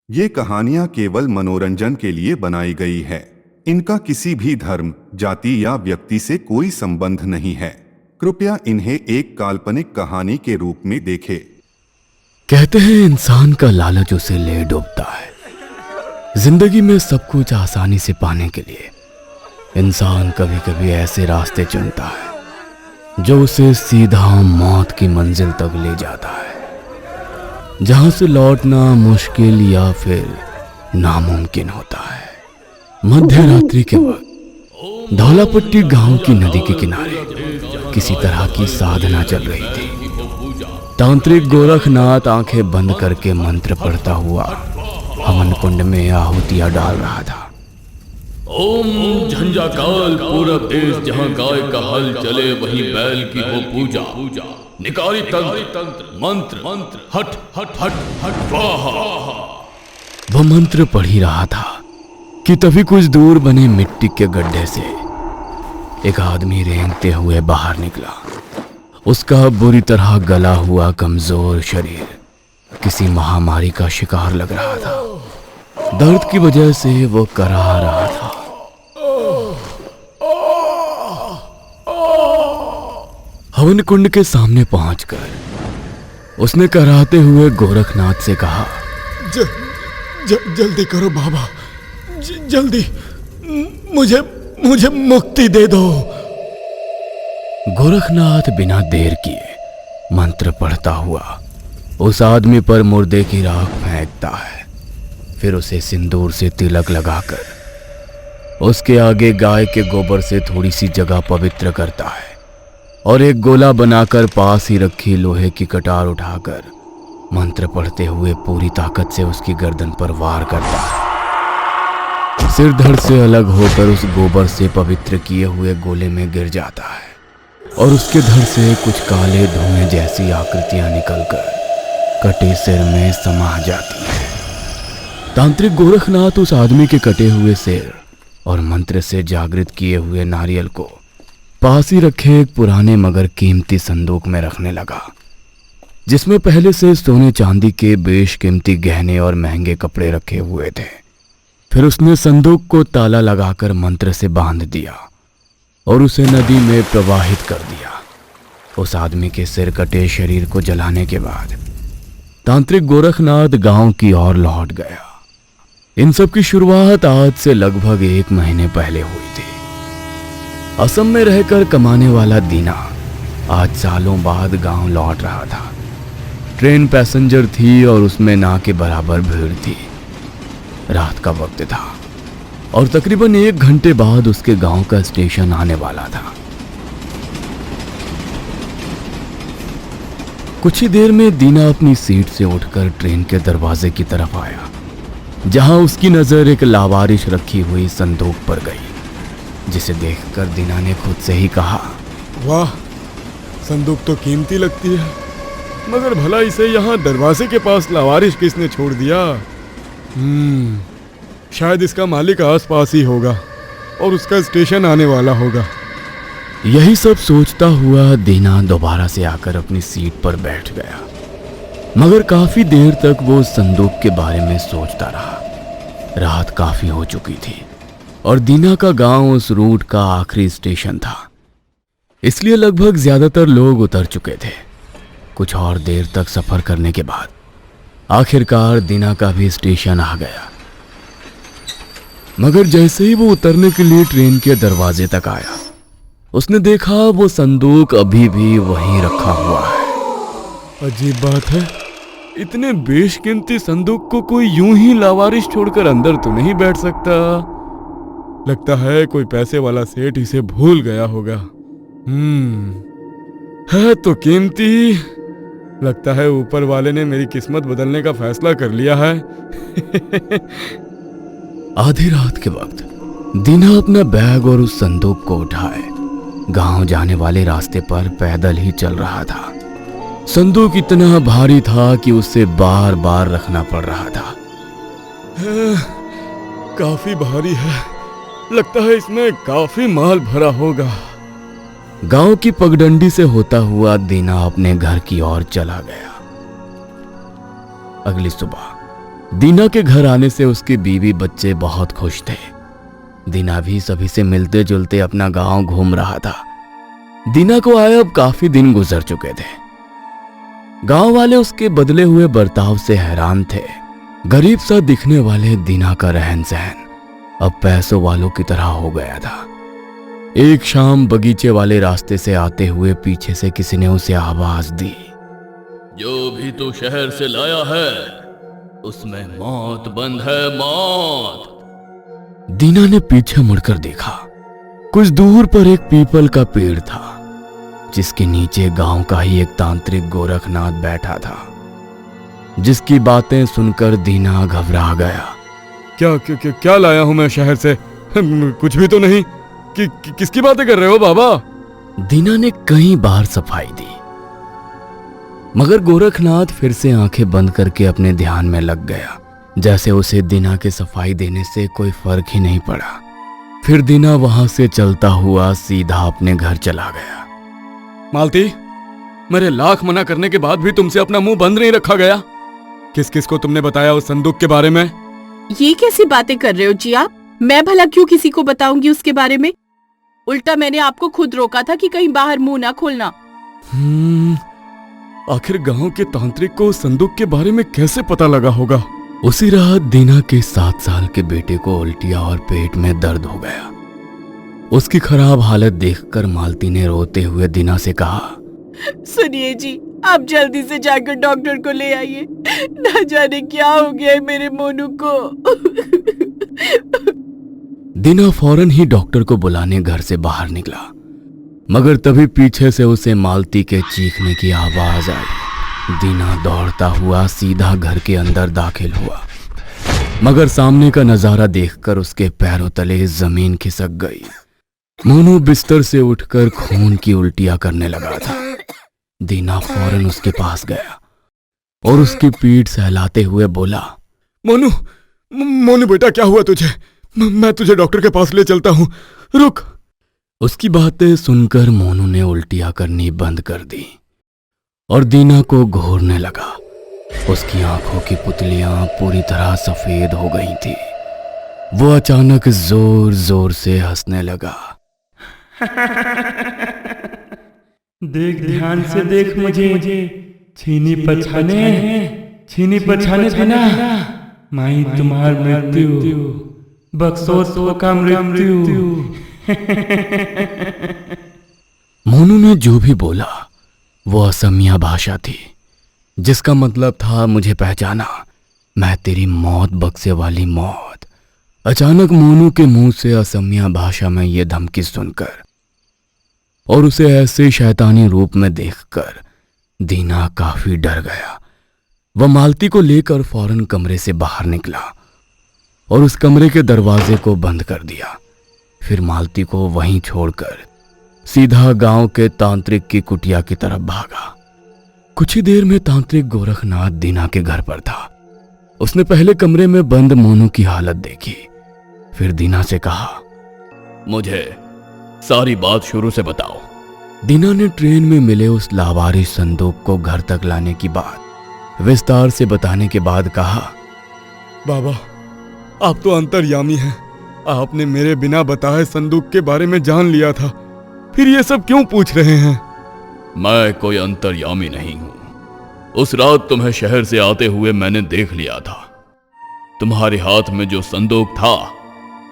ये कहानियां केवल मनोरंजन के लिए बनाई गई है। इनका किसी भी धर्म, जाति या व्यक्ति से कोई संबंध नहीं है। कृपया इन्हें एक काल्पनिक कहानी के रूप में देखें। कहते हैं इंसान का लालच उसे ले डूबता है। जिंदगी में सब कुछ आसानी से पाने के लिए इंसान कभी कभी ऐसे रास्ते चुनता है जो उसे सीधा मौत की मंजिल तक ले जाता है, जहां से लौटना मुश्किल या फिर नामुमकिन होता है। मध्य रात्रि के वक्त धौलापट्टी गांव की नदी के किनारे किसी तरह की साधना चल रही थी। तांत्रिक गोरखनाथ आंखें बंद करके मंत्र पढ़ता हुआ हवन कुंड में आहुतियां डाल रहा था। ओम झंझाकाल पूरब देश, जहाँ गाय का हल चले वहीं बैल की हो पूजा। निकारी तंत्र मंत्र मंत्र हट हट हट हट स्वाहा। वह मंत्र पढ़ ही रहा था कि तभी कुछ दूर बने मिट्टी के गड्ढे से एक आदमी रेंगते हुए बाहर निकला। उसका बुरी तरह गला हुआ कमजोर शरीर किसी महामारी का शिकार लग रहा था। दर्द की वजह से वो कराह रहा था। हवन कुंड के सामने पहुंचकर उसने कराहते हुए गोरखनाथ से कहा, जल्दी करो बाबा, जल्दी मुझे मुक्ति दे दो। गोरखनाथ बिना देर किए मंत्र पढ़ता हुआ उस आदमी पर मुर्दे की राख फेंकता है। फिर उसे सिंदूर से तिलक लगाकर उसके आगे गाय के गोबर से थोड़ी सी जगह पवित्र करता है और एक गोला बनाकर पास ही रखी लोहे की कटार उठाकर मंत्र पढ़ते हुए पूरी ताकत से उसकी गर्दन पर वार करता है। सिर धड़ से अलग होकर उस गोबर से पवित्र किए हुए गोले में गिर जाता है और उसके धड़ से कुछ काले धुएं जैसी आकृतियां निकलकर कटे सिर में समा जाती हैं। तांत्रिक गोरखनाथ उस आदमी के कटे हुए सिर और मंत्र से जागृत किए हुए नारियल को पास ही रखे एक पुराने मगर कीमती संदूक में रखने लगा, जिसमें पहले से सोने चांदी के बेशकीमती गहने और महंगे कपड़े रखे हुए थे। फिर उसने संदूक को ताला लगाकर मंत्र से बांध दिया और उसे नदी में प्रवाहित कर दिया। उस आदमी के सिर कटे शरीर को जलाने के बाद तांत्रिक गोरखनाथ गांव की ओर लौट गया। इन सब की शुरुआत आज से लगभग 1 महीने पहले हुई थी। असम में रहकर कमाने वाला दीना आज सालों बाद गांव लौट रहा था। ट्रेन पैसेंजर थी और उसमें ना के बराबर भीड़ थी। रात का वक्त था और तकरीबन 1 घंटे बाद उसके गांव का स्टेशन आने वाला था। कुछ ही देर में दीना अपनी सीट से उठकर ट्रेन के दरवाजे की तरफ आया, जहां उसकी नजर एक लावारिश रखी हुई संदूक पर गई, जिसे देखकर दीना ने खुद से ही कहा, वाह, संदूक तो कीमती लगती है, मगर भला इसे यहाँ दरवाजे के पास लावारिश किसने छोड़ दिया? शायद इसका मालिक आसपास ही होगा और उसका स्टेशन आने वाला होगा। यही सब सोचता हुआ दीना दोबारा से आकर अपनी सीट पर बैठ गया, मगर काफी देर तक वो संदूक के बारे में सोचता रहा। रात काफी हो चुकी थी और दीना का गांव उस रूट का आखिरी स्टेशन था, इसलिए लगभग ज्यादातर लोग उतर चुके थे। कुछ और देर तक सफर करने के बाद आखिरकार दीना का भी स्टेशन आ गया, मगर जैसे ही वो उतरने के लिए ट्रेन के दरवाजे तक आया, उसने देखा वो संदूक अभी भी वहीं रखा हुआ है। अजीब बात है, इतने बेशकीमती संदूक को कोई यूं ही लावारिश छोड़कर अंदर तो नहीं बैठ सकता। लगता है कोई पैसे वाला सेठ इसे भूल गया होगा। है तो कीमती, लगता है ऊपर वाले ने मेरी किस्मत बदलने का फैसला कर लिया है। आधी रात के वक्त दीना अपना बैग और उस संदूक को उठाए गांव जाने वाले रास्ते पर पैदल ही चल रहा था। संदूक इतना भारी था कि उसे बार बार रखना पड़ रहा था। काफी भारी है, लगता है इसमें काफी माल भरा होगा। गांव की पगडंडी से होता हुआ दीना अपने घर की ओर चला गया। अगली सुबह दीना के घर आने से उसकी बीवी बच्चे बहुत खुश थे। दीना भी सभी से मिलते जुलते अपना गांव घूम रहा था। दीना को आए अब काफी दिन गुजर चुके थे। गांव वाले उसके बदले हुए बर्ताव से हैरान थे। गरीब सा दिखने वाले दीना का रहन सहन अब पैसों वालों की तरह हो गया था। एक शाम बगीचे वाले रास्ते से आते हुए पीछे से किसी ने उसे आवाज दी, जो भी तू शहर से लाया है उसमें मौत बंद है, मौत। दीना ने पीछे मुड़कर देखा। कुछ दूर पर एक पीपल का पेड़ था, जिसके नीचे गांव का ही एक तांत्रिक गोरखनाथ बैठा था, जिसकी बातें सुनकर दीना घबरा गया। क्या लाया हूं मैं शहर से? कुछ भी तो नहीं। किसकी बातें कर रहे हो बाबा? दीना ने कई बार सफाई दी, मगर गोरखनाथ फिर से आंखें बंद करके अपने ध्यान में लग गया, जैसे उसे दीना के सफाई देने से कोई फर्क ही नहीं पड़ा। फिर दीना वहां से चलता हुआ सीधा अपने घर चला गया। मालती, मेरे लाख मना करने के बाद भी तुमसे अपना मुंह बंद नहीं रखा गया। किस किस को तुमने बताया उस संदूक के बारे में? ये कैसी बातें कर रहे हो जी आप? मैं भला क्यों किसी को बताऊंगी उसके बारे में? उल्टा मैंने आपको खुद रोका था कि कहीं बाहर मुंह ना खोलना। आखिर गांव के तांत्रिक को उस संदूक के बारे में कैसे पता लगा होगा? उसी रात दीना के 7 साल के बेटे को उल्टियां और पेट में दर्द हो गया। उसकी खराब हालत देखकर मालती ने रोते हुए दीना से कहा, सुनिए जी, आप जल्दी से जाकर डॉक्टर को ले आइए। ना जाने क्या हो गया है मेरे मोनू को। दीना फौरन ही डॉक्टर को बुलाने घर से बाहर निकला, मगर तभी पीछे से उसे मालती के चीखने की आवाज आई। दीना दौड़ता हुआ सीधा घर के अंदर दाखिल हुआ, मगर सामने का नजारा देखकर उसके पैरों तले जमीन खिसक गई। मोनू बिस्तर से उठकर खून की उल्टियां करने लगा था। दीना फौरन उसके पास गया और उसकी पीठ सहलाते हुए बोला, मोनू बेटा, क्या हुआ तुझे? मैं तुझे डॉक्टर के पास ले चलता हूँ, रुक। उसकी बातें सुनकर मोनू ने उल्टियां करनी बंद कर दी और दीना को घूरने लगा। उसकी आंखों की पुतलियां पूरी तरह सफेद हो गई थी। वो अचानक जोर जोर से हंसने लगा। देख, ध्यान से देख मुझे। छीनी पछाने देना। माई तुम्हार मृत्यु, बक्सोस का मृत्यु। मोनू ने जो भी बोला वो असमिया भाषा थी, जिसका मतलब था, मुझे पहचाना, मैं तेरी मौत बक्से वाली मौत। अचानक मोनू के मुंह से असमिया भाषा में यह धमकी सुनकर और उसे ऐसे शैतानी रूप में देखकर दीना काफी डर गया। वह मालती को लेकर फौरन कमरे से बाहर निकला और उस कमरे के दरवाजे को बंद कर दिया। फिर मालती को वहीं छोड़कर सीधा गांव के तांत्रिक की कुटिया की तरफ भागा। कुछ ही देर में तांत्रिक गोरखनाथ दीना के घर पर था। उसने पहले कमरे में बंद मोनू की हालत देखी, फिर दीना से कहा, मुझे सारी बात शुरू से बताओ। दीना ने ट्रेन में मिले उस लावारिस संदूक को घर तक लाने की बात विस्तार से बताने के बाद कहा, बाबा, आप तो अंतर्यामी हैं। आपने मेरे बिना बताए संदूक के बारे में जान लिया था, फिर ये सब क्यों पूछ रहे हैं? मैं कोई अंतर्यामी नहीं हूं। उस रात तुम्हें शहर से आते हुए मैंने देख लिया था। तुम्हारे हाथ में जो संदूक था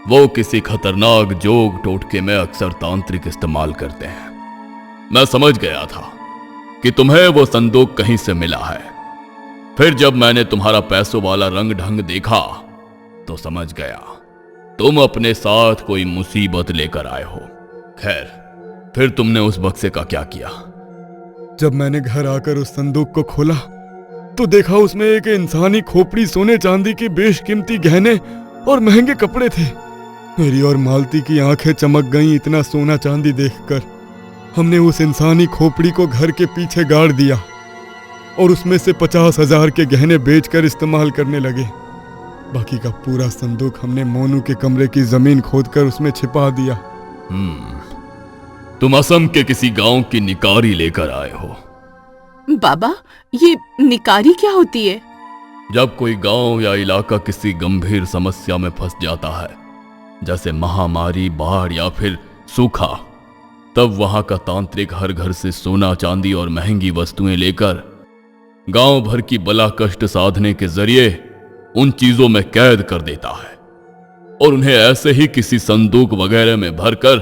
वो किसी खतरनाक जोग टोटके में अक्सर तांत्रिक इस्तेमाल करते हैं। मैं समझ गया था कि तुम्हें वो संदूक कहीं से मिला है। फिर जब मैंने तुम्हारा पैसों वाला रंग ढंग देखा तो समझ गया तुम अपने साथ कोई मुसीबत लेकर आए हो। खैर, फिर तुमने उस बक्से का क्या किया? जब मैंने घर आकर उस संदूक को खोला तो देखा उसमें एक इंसानी खोपड़ी, सोने चांदी के बेशकीमती गहने और महंगे कपड़े थे। मेरी और मालती की आंखें चमक गईं इतना सोना चांदी देखकर। हमने उस इंसानी खोपड़ी को घर के पीछे गाड़ दिया और उसमें से 50,000 के गहने बेचकर इस्तेमाल करने लगे। बाकी का पूरा संदूक हमने मोनू के कमरे की जमीन खोदकर उसमें छिपा दिया। तुम असम के किसी गांव की निकारी लेकर आए हो। बाबा, ये निकारी क्या होती है? जब कोई गांव या इलाका किसी गंभीर समस्या में फंस जाता है, जैसे महामारी, बाढ़ या फिर सूखा, तब वहां का तांत्रिक हर घर से सोना, चांदी और महंगी वस्तुएं लेकर गांव भर की बला कष्ट साधने के जरिए उन चीजों में कैद कर देता है और उन्हें ऐसे ही किसी संदूक वगैरह में भरकर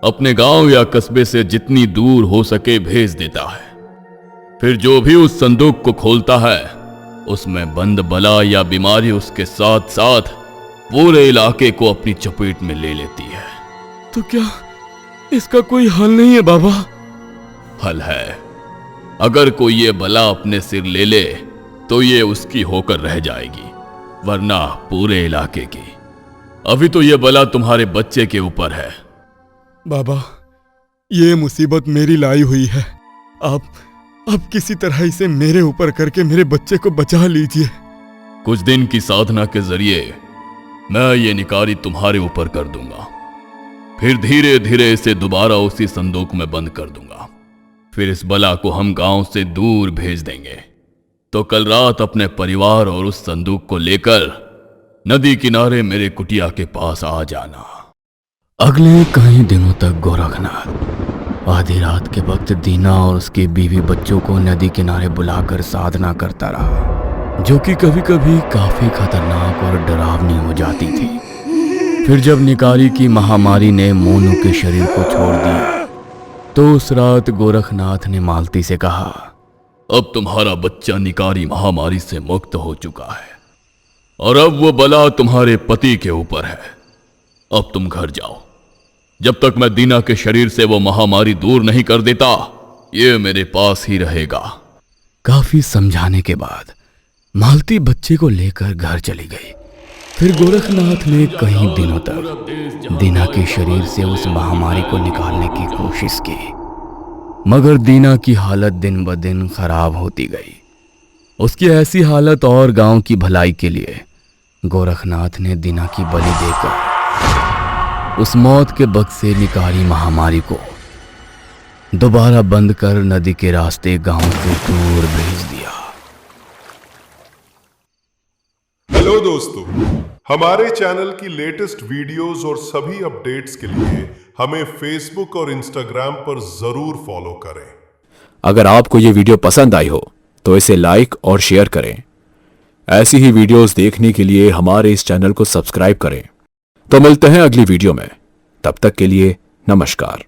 अपने गांव या कस्बे से जितनी दूर हो सके भेज देता है। फिर जो भी उस संदूक को खोलता है, उसमें बंद बला या बीमारी उसके साथ साथ पूरे इलाके को अपनी चपेट में ले लेती है। तो क्या इसका कोई हल नहीं है बाबा? हल है। अगर कोई ये बला अपने सिर ले ले तो ये उसकी होकर रह जाएगी, वरना पूरे इलाके की। अभी तो ये बला तुम्हारे बच्चे के ऊपर है। बाबा, ये मुसीबत मेरी लाई हुई है। आप किसी तरह इसे मेरे ऊपर करके मेरे बच्चे को बचा लीजिए। कुछ दिन की साधना के जरिए मैं ये निकारी तुम्हारे ऊपर कर दूंगा, फिर धीरे धीरे इसे दोबारा उसी संदूक में बंद कर दूंगा। फिर इस बला को हम गांव से दूर भेज देंगे। तो कल रात अपने परिवार और उस संदूक को लेकर नदी किनारे मेरे कुटिया के पास आ जाना। अगले कई दिनों तक गोरखनाथ आधी रात के वक्त दीना और उसके बीवी बच्चों को नदी किनारे बुलाकर साधना करता रहा, जो कि कभी कभी काफी खतरनाक और डरावनी हो जाती थी। फिर जब निकारी की महामारी ने मोनू के शरीर को छोड़ दिया, तो उस रात गोरखनाथ ने मालती से कहा, अब तुम्हारा बच्चा निकारी महामारी से मुक्त हो चुका है और अब वो बला तुम्हारे पति के ऊपर है। अब तुम घर जाओ। जब तक मैं दीना के शरीर से वो महामारी दूर नहीं कर देता, ये मेरे पास ही रहेगा। काफी समझाने के बाद मालती बच्चे को लेकर घर चली गई। फिर गोरखनाथ ने कई दिनों तक दीना के शरीर से उस महामारी को निकालने की कोशिश की, मगर दीना की हालत दिन ब दिन खराब होती गई। उसकी ऐसी हालत और गांव की भलाई के लिए गोरखनाथ ने दीना की बलि देकर उस मौत के बग से निकारी महामारी को दोबारा बंद कर नदी के रास्ते गांव से दूर भेज दिया। हेलो दोस्तों, हमारे चैनल की लेटेस्ट वीडियोस और सभी अपडेट्स के लिए हमें फेसबुक और इंस्टाग्राम पर जरूर फॉलो करें। अगर आपको ये वीडियो पसंद आई हो तो इसे लाइक और शेयर करें। ऐसी ही वीडियोस देखने के लिए हमारे इस चैनल को सब्सक्राइब करें। तो मिलते हैं अगली वीडियो में, तब तक के लिए नमस्कार।